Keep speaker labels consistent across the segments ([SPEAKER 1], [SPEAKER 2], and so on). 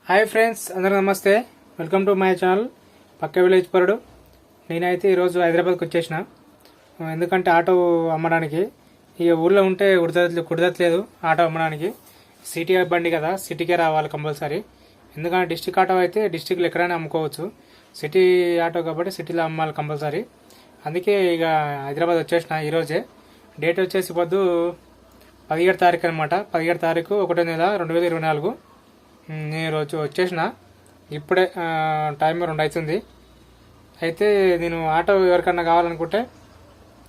[SPEAKER 1] Hi friends, అందరూ నమస్తే. Welcome to my channel పక్క విలేజ్ పరుడు. నేనైతే ఈరోజు హైదరాబాద్కి వచ్చేసిన. ఎందుకంటే ఆటో అమ్మడానికి ఇక ఊళ్ళో ఉంటే కుదరట్లేదు ఆటో అమ్మడానికి. సిటీ బండి కదా, సిటీకే రావాలి కంపల్సరీ. ఎందుకంటే డిస్టిక్ ఆటో అయితే డిస్టిక్లో ఎక్కడైనా అమ్ముకోవచ్చు. సిటీ ఆటో కాబట్టి సిటీలో అమ్మాలి కంపల్సరీ. అందుకే ఇక హైదరాబాద్ వచ్చేసిన ఈరోజే. డేట్ వచ్చేసి పొద్దు 17 తారీఖు అనమాట. 17 తారీఖు 1వ నెల 2024. నేను రోజు వచ్చేసిన. ఇప్పుడే టైం 2 అవుతుంది. అయితే నేను ఆటో ఎవరికన్నా కావాలనుకుంటే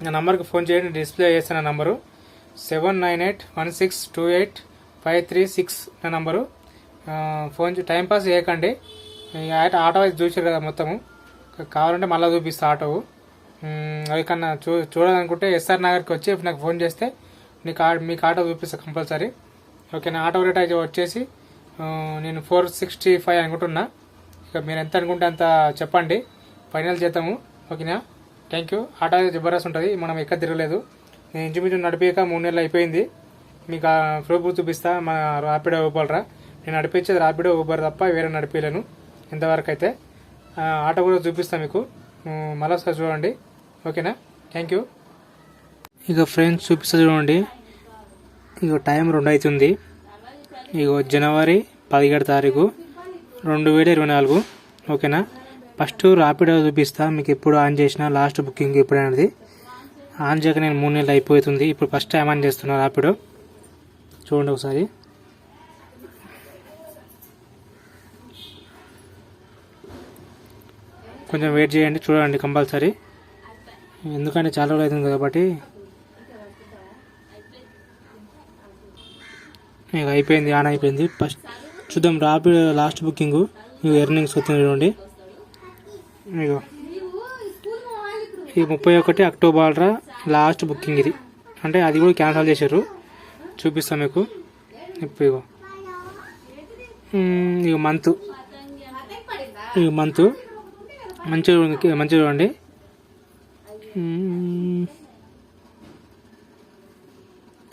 [SPEAKER 1] నా నంబర్కి ఫోన్ చేయండి. డిస్ప్లే చేస్తాను నంబరు 7998162853 నా నంబరు. ఫోన్ టైంపాస్ చేయకండి. ఆటో అయితే చూసారు కదా మొత్తము. కావాలంటే మళ్ళీ చూపిస్తా ఆటో. ఎవరికన్నా చూడాలనుకుంటే ఎస్ఆర్ నగర్కి వచ్చి నాకు ఫోన్ చేస్తే మీకు ఆటో చూపిస్తా కంపల్సరీ. ఓకేనా. ఆటో రేట్ అయితే వచ్చేసి నేను 465 అనుకుంటున్నా. ఇక మీరు ఎంత అనుకుంటే అంత చెప్పండి, ఫైనల్ చేద్దాము. ఓకేనా. Thank you. ఆటో అయితే జబర్దస్త్ ఉంటుంది. మనం ఎక్కడ తిరగలేదు. నేను ఇంచుమించు నడిపాక 3 నెలలు అయిపోయింది. మీకు ప్రూఫ్ చూపిస్తా. మన ర్యాపిడో ఊబర్రా. నేను నడిపించేది ర్యాపిడో ఊబర్ తప్ప వేరే నడిపించలేను ఇంతవరకు అయితే. ఆటో కూడా చూపిస్తా మీకు. మళ్ళీ చూడండి. ఓకేనా. Thank you. ఇక ఫ్రెండ్స్ చూపిస్తా చూడండి. ఇక టైం 2 అవుతుంది. ఇగో జనవరి 17 తారీఖు 2024. ఓకేనా. ఫస్ట్ ర్యాపిడో చూపిస్తా మీకు. ఎప్పుడు ఆన్ చేసిన లాస్ట్ బుకింగ్ ఎప్పుడైనది ఆన్ చేయక నేను 3 నెలలు అయిపోతుంది. ఇప్పుడు ఫస్ట్ టైం ఆన్ చేస్తున్నా ర్యాపిడో. చూడండి ఒకసారి. కొంచెం వెయిట్ చేయండి, చూడండి కంపల్సరీ. ఎందుకంటే చాలా రోజులు అవుతుంది కాబట్టి. ఇక అయిపోయింది, ఆన్ అయిపోయింది. ఫస్ట్ చూద్దాం ర్యాపిడో లాస్ట్ బుకింగ్. ఇక ఎర్నింగ్స్ వస్తుంది చూడండి. ఇగో ఈ 31 అక్టోబర్ లాస్ట్ బుకింగ్ ఇది. అంటే అది కూడా క్యాన్సిల్ చేశారు. చూపిస్తాం మీకు. ఇప్పుడు ఇక మంత్ మంచిగా చూడండి.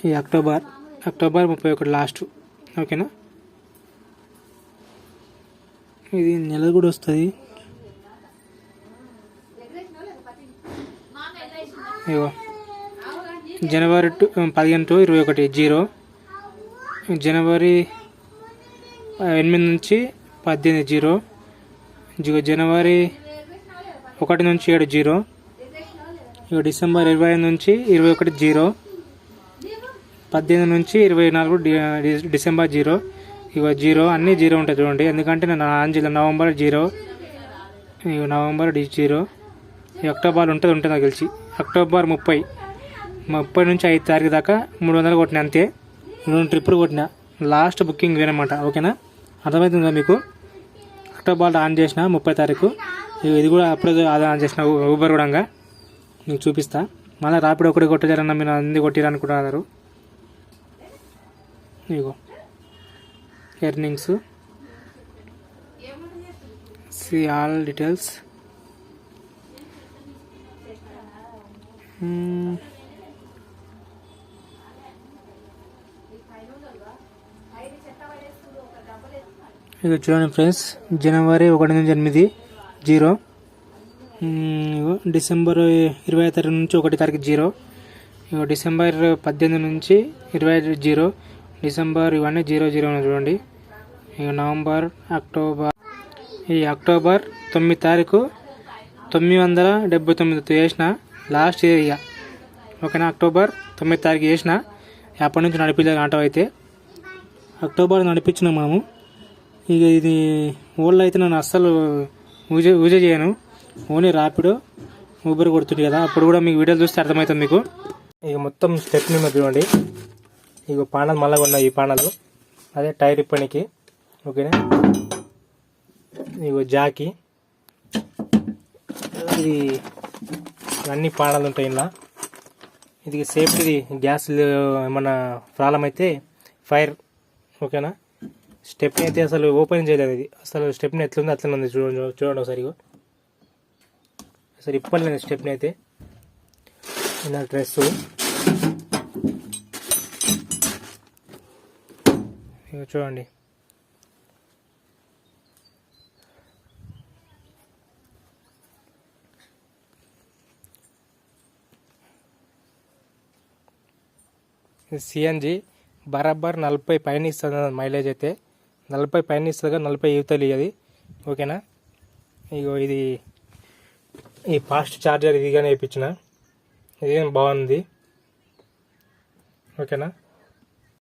[SPEAKER 1] ఈ అక్టోబర్ 31 లాస్ట్. ఓకేనా. ఇది నెల కూడా వస్తుంది. ఇగో జనవరి 15 to 21 0. జనవరి 8 నుంచి 18 0. జనవరి 1 నుంచి 7 0. ఇక డిసెంబర్ 25 నుంచి 21 0. 18 నుంచి 24 డిసెంబర్ 0. ఇక 0 అన్నీ 0 ఉంటాయి చూడండి. ఎందుకంటే నేను ఆంజిల్ నవంబర్ 0. ఇక నవంబర్ 0. ఈ అక్టోబర్ ఉంటుంది నాకు తెలిసి. అక్టోబర్ 30 నుంచి 5 తారీఖు దాకా 300 కొట్టిన అంతే. 2 ట్రిప్పులు కొట్టిన. లాస్ట్ బుకింగ్ వేనమాట. ఓకేనా. అర్థమవుతుందా మీకు. అక్టోబర్ ఆన్ చేసిన 30 తారీఖు. ఇది కూడా అప్పుడే ఆన్ చేసిన ఊబర్ కూడా మీకు చూపిస్తా. మళ్ళీ ర్యాపిడో ఒకటి కొట్టజారన్న మీరు అన్ని కొట్టిరనుకుంటున్నారు. ఇగో ఎర్నింగ్స్, సి ఆల్ డీటెయిల్స్. ఇక చూడండి ఫ్రెండ్స్. జనవరి 1 నుంచి 8 0. డిసెంబర్ 20 తారీఖు నుంచి 1 తారీఖు 0. ఇక డిసెంబర్ 18 నుంచి 25 0. డిసెంబర్ ఇవన్నీ 0 0 చూడండి. ఇక నవంబర్, అక్టోబర్. ఈ అక్టోబర్ 9 తారీఖు 979 చేసిన లాస్ట్ ఇయర్ ఇక. ఓకేనా. అక్టోబర్ 9 తారీఖు చేసిన. అప్పటి నుంచి నడిపించలేదు ఆటో అయితే. అక్టోబర్ నడిపించినాం మనము. ఇక ఇది ఓళ్ళు అయితే నేను అస్సలు యూజ్ చేయను. ఓన్లీ ర్యాపిడో ఊబర్ కొడుతుంది కదా. అప్పుడు కూడా మీకు వీడియోలు చూస్తే అర్థమవుతుంది మీకు. ఇక మొత్తం స్టెప్ నెంబర్ చూడండి. ఇక పానాలు మళ్ళా ఉన్నాయి. ఈ పానాలు అదే టైర్ ఇప్పనికి. ఓకేనా. ఇగో జాకీ. ఇది అన్ని పానాలు ఉంటాయి ఇలా. ఇది సేఫ్టీ. గ్యాస్ ఏమన్నా ప్రాబ్లం అయితే ఫైర్. ఓకేనా. స్టెప్ని అయితే అసలు ఓపెన్ చేయలేదు. ఇది అసలు స్టెప్ని ఎట్లుంది అట్లనే ఉంది. చూడండి ఒకసారి. అసలు ఇప్పలేదు స్టెప్ని అయితే. నా డ్రెస్ చూడండి. సిఎన్జి బరాబర్ 40 పైన ఇస్తుంది మైలేజ్ అయితే. 40 పైన ఇస్తుంది, 40 యువతలు అది. ఓకేనా. ఇగో ఇది ఈ ఫాస్ట్ ఛార్జర్ ఇదిగానే వేయించిన, ఇది బాగుంది. ఓకేనా.